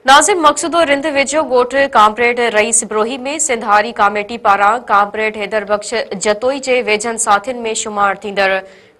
नाज़िम मक़सूदो रिंद वेझो ॻोठ comrade rice Brohi में सिंधारी कमेटी पारां कामरेड हैदर बख़्श जतोई जे वेझनि साथियुनि में शुमार थींदड़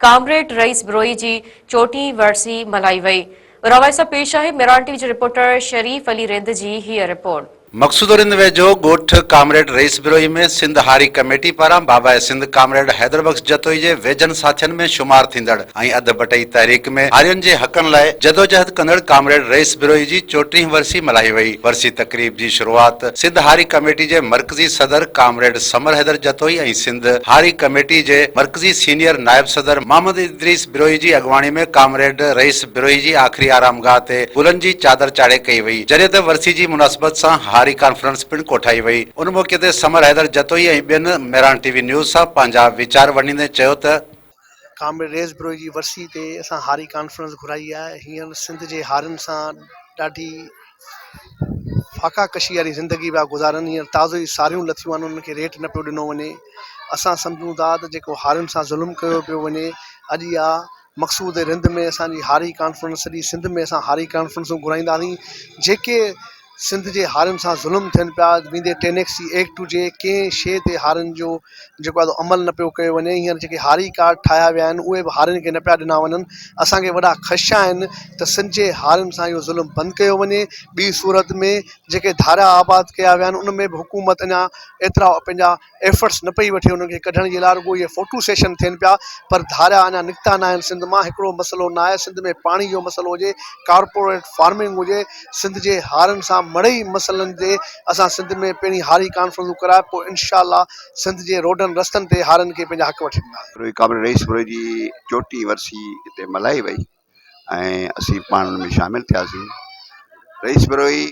कामरेड रईस ब्रोही जी 34हीं वरसी मल्हाई वई। रवाए सां पेश आहे मिरान टीवी जे रिपोर्टर शरीफ़ अली रिंद जी हीअ रिपोर्ट। मक़सूदो रिंद वेझो ॻोठ कामरेड रईस बिरोही में सिंध हारी कमेटी पारां बाबा सिंध कामरेड हैदर बख़्श जतोई जे वेझनि साथियुनि में शुमार थींदड़ ऐं अध बटई तहरीक में हारियुनि जे हक़नि लाइ जदोजहद कंदड़ कामरेड रईस बिरोही जी 34हीं वरसी मल्हाई वई। वरसी तक़रीब जी शुरूआत सिंध हारी कमेटी जे मरकज़ी सदर कामरेड समर हैदर जतोई ऐं सिंध हारी कमेटी जे मरकज़ी सीनियर नायब सदर मोहम्मद इदरीस बिरोही जी अॻवाणी में कामरेड रईस बिरोही जी आख़िरी आरामगाह ते गुलनि जी चादर चाढ़े कई वई, जॾहिं त वरसी जी मुनासिबत सां हारी कॉन्फ्रेंस पिण कोठाई वई। उन मौके ते समर हैदर जतोई ऐं ॿियनि मेरान टीवी न्यूज़ सां पंहिंजा वीचार वंडींदे चयो त कामरेड रईस बिरोही जी वरसी ते असां हारी कॉन्फ्रेंस घुराई आहे। हींअर सिंध जे हारियुनि सां ॾाढी फाका कशी वारी ज़िंदगी पिया गुज़ारनि। हींअर ताज़ो ई सारियूं लथियूं आहिनि, उन्हनि खे रेट न पियो ॾिनो वञे। असां सम्झूं था त जेको हारियुनि सां ज़ुल्म कयो पियो वञे, अॼु इहा मक़सूद रिंद में असांजी हारी कॉन्फ्रेंस सॼी सिंध में असां हारी कॉन्फ्रेंसूं घुराईंदासीं। जेके सिंध जे हारियुनि सां ज़ुल्म थियनि पिया, विंदे 10X एक्ट हुजे, कंहिं शइ ते हारियुनि जो जेको आहे अमल न पियो कयो वञे। हींअर जेके हारी कार्ड ठाहिया विया आहिनि उहे बि हारियुनि खे न पिया ॾिना वञनि। असांखे वॾा ख़दशा आहिनि त सिंध जे हारियुनि सां इहो ज़ुल्म बंदि कयो वञे। ॿी सूरत में जेके धारा आबाद कया विया आहिनि उन में बि हुकूमत अञा एतिरा पंहिंजा एफर्ट्स न पई वठे उन्हनि खे कढण जे लाइ, रुॻो इहे फ़ोटो सेशन थियनि पिया, पर धारा अञा निकिता न आहिनि सिंध मां। हिकिड़ो मसइलो न आहे, सिंध में पाणी जो मसइलो हुजे, कॉर्पोरेट फार्मिंग हुजे, सिंध जे हारियुनि सां मड़ई मसइलनि ते असां सिंध में पहिरीं हारी कॉन्फ्रेंसूं कराए पोइ इंशाअल्लाह सिंध जे रोडनि रस्तनि ते हारियुनि खे पंहिंजा हक़ वठी ॾींदा। कामरेड रईस बिरोही जी 34हीं वरसी हिते मल्हाई वई ऐं असीं पाण हुन में शामिलु थियासीं। रईस बिरोही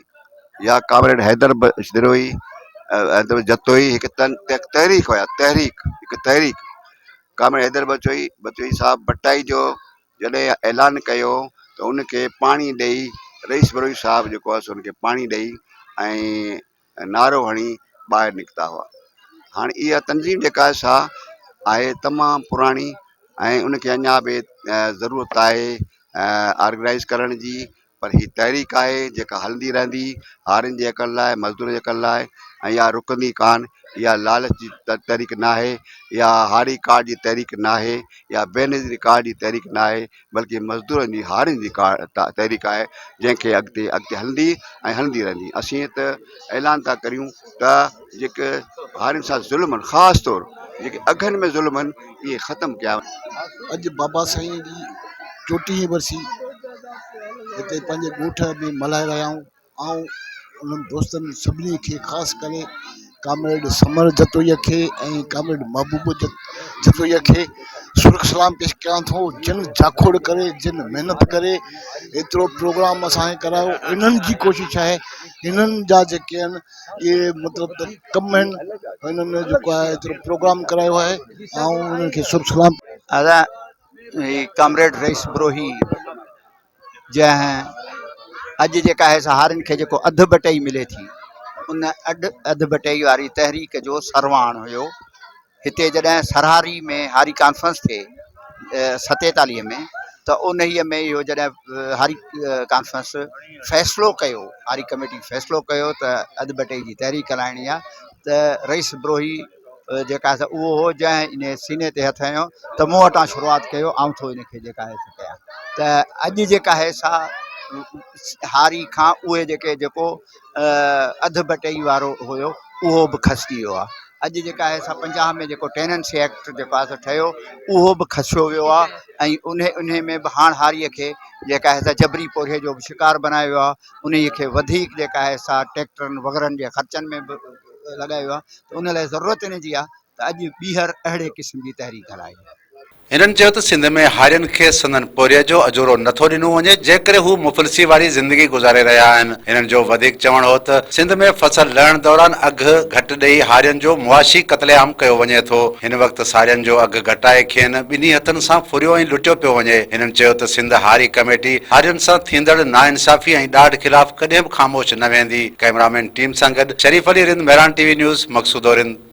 या कामरेड हैदर बिरोही हैदर जतोई हिकु तहरीक हुया, हिकु तहरीक। कामरेड हैदर बचोई साहब बटाई जो जॾहिं ऐलान कयो त उनखे पाणी ॾेई, रईस बिरोही साहब जेको आहे उनखे पाणी ॾेई ऐं नारो हणी ॿाहिरि निकिता हुआ। हाणे इहा तंज़ीम जेका सा आहे तमामु पुराणी ऐं उनखे अञा बि ज़रूरत आहे ऑर्गेनाइज़ करण जी, पर हीअ तहरीक आहे जेका हलंदी रहंदी हारियुनि जे हक़नि लाइ, मज़दूर जे हक़नि लाइ, ऐं इहा रुकंदी कान। इहा लालच जी तहरीक न आहे, इहा हारी कार्ड जी तहरीक न आहे, या बेनज़ीरी कार्ड जी तहरीक न आहे, बल्कि मज़दूरनि जी हारियुनि जी तहरीक आहे जंहिंखे अॻिते हलंदी ऐं हलंदी रहंदी। असीं त ऐलान था करियूं त जेके हारियुनि सां ज़ुल्म आहिनि, ख़ासि तौरु जेके अघनि में ज़ुल्म आहिनि, इहे ख़तमु कया। अॼु बाबा साईं जी 34हीं वरसी हिते पंहिंजे ॻोठ में मल्हाए रहिया आहियूं। ऐं उन्हनि दोस्तनि सभिनी खे ख़ासि करे कामरेड समर जतोईअ खे ऐं कामरेड महबूब जतोईअ खे सुरख सलाम पेश कयां थो, जिन जाखोड़ करे, जिन महिनत करे एतिरो प्रोग्राम असांखे करायो। इन्हनि जी कोशिशि आहे, इन्हनि जा जेके आहिनि इहे मतिलबु त कम आहिनि, इन्हनि जेको आहे एतिरो प्रोग्राम करायो आहे ऐं उन्हनि खे सुरख सलाम। कामरेड रईस बिरोही जंहिं अॼु जेका आहे हारियुनि खे जेको अधु बटई मिले थी, उन अधु बटई वारी तहरीक जो सरवाण हुयो। हिते जॾहिं सरहारी में हारी कॉन्फ्रेंस थिए 47 में, त उन में इहो जॾहिं हारी कॉन्फ्रेंस फ़ैसिलो कयो, हारी कमेटी फ़ैसिलो कयो त अधु बटई जी तहरीक हलाइणी आहे, त रईस बिरोही जेका आहे उहो हो जंहिं इन सीने ते हथ हयो त मूं वटां शुरूआति कयो, ऐं थो इनखे जेका आहे कया। त अॼु जेका आहे सा हारी खां उहे जेको अधु बटई वारो हुयो उहो बि खसी वियो आहे। अॼु जेका आहे सा 50 में जेको टेनेंसी एक्ट जेको आहे ठहियो उहो बि खसियो वियो आहे, ऐं उन में बि हाणे हारीअ खे जेका आहे जबरी पोरिहे जो बि शिकार बनायो वियो आहे। उन खे वधीक जेका आहे सा ट्रैक्टरनि वग़ैरहनि जे ख़र्चनि में बि लॻायो आहे, त उन लाइ ज़रूरत इन जी आहे त अॼु ॿीहर अहिड़े क़िस्म जी तहरीक हलाई। हिननि चयो त सिंध में हारियुनि खे संदनि पोरिये जो अजूरो नथो ॾिनो वञे, जंहिं करे हू मुफ़लिसी वारी ज़िंदगी गुज़ारे रहिया आहिनि। हिननि जो वधीक चवणु हो त सिंध में फसल लहण दौरान अघु घटि ॾेई हारियुनि जो मुआशी क़त्लेआम कयो वञे थो। हिन वक़्तु सारियुनि जो अघु घटाए खेनि ॿिन्ही हथनि सां फुरियो ऐं लुटियो पियो वञे। हिननि चयो त सिंध हारी कमेटी हारियुनि सां थींदड़ नाइंसाफ़ी ऐं ॾाढ ख़िलाफ़ कॾहिं बि ख़ामोश न वेंदी। कैमरामैन टीम सां गॾु शरीफ़ अली रिंद, मेरान टीवी न्यूज़, मक़सूदो रिंद।